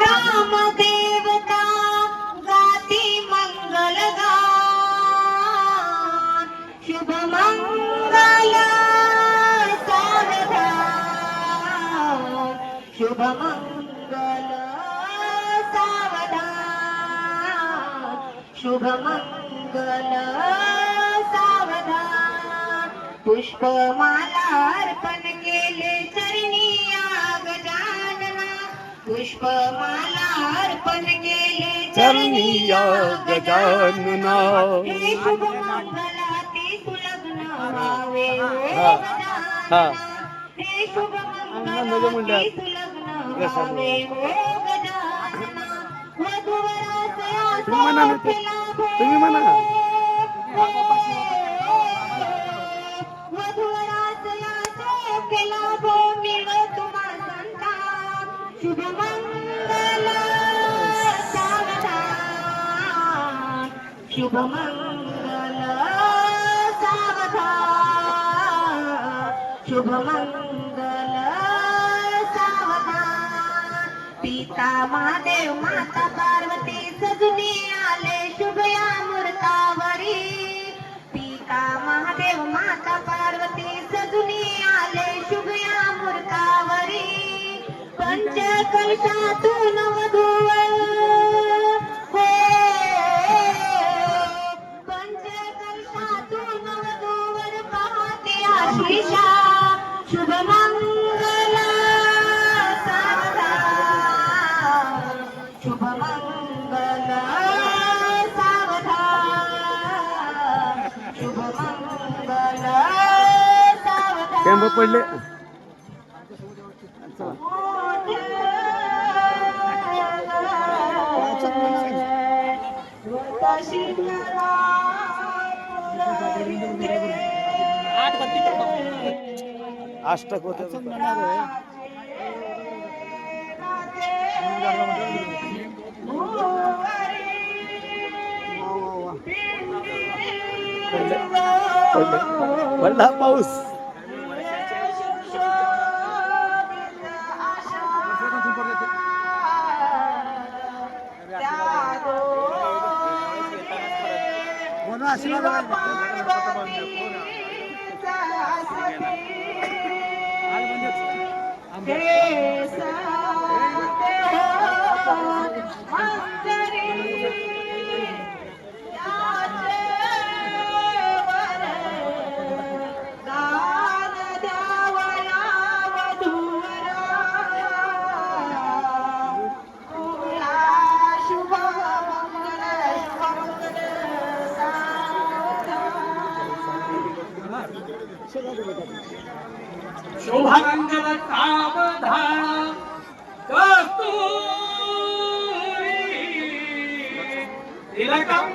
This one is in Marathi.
ग्राम देवता गाती मंगल गान शुभ मंगल सावधान शुभ मंगल सावधान शुभ मंगल सावधान पुष्पमाला अर्पण केले चरणी या गजानना पुष्पमाला अर्पण केले चरणी या गजानना हे शुभ मंगलाती सुलग्न व्हावे ओ हा. गजानना हे शुभ मंगलाती सुलग्न व्हावे ओ गजानना वधूवरासया तुम्ही म्हणा ना ते. तुम्ही म्हणा वधूवरासया केला भो मिळ तुम्हा संता शुभ मंगल सावधान शुभ मंगल सावधान शुभ मंगल सावधान पिता महादेव माता पार्वती सजुनी आले शुभ या मूर्तावरी पिता महादेव माता पार्वती सजुनी आले शुभ या मूर्तावरी पंचकलशातून वधूवर हो पंचकलशातून वधूवर पाहते आशिषा शुभ मंगल सावधान शुभ मंगल सावधान शुभ मंगल टेंब पडले अष्टक होत पडला पाऊस शुभमंगल सावधान कस्तूरी तिलकं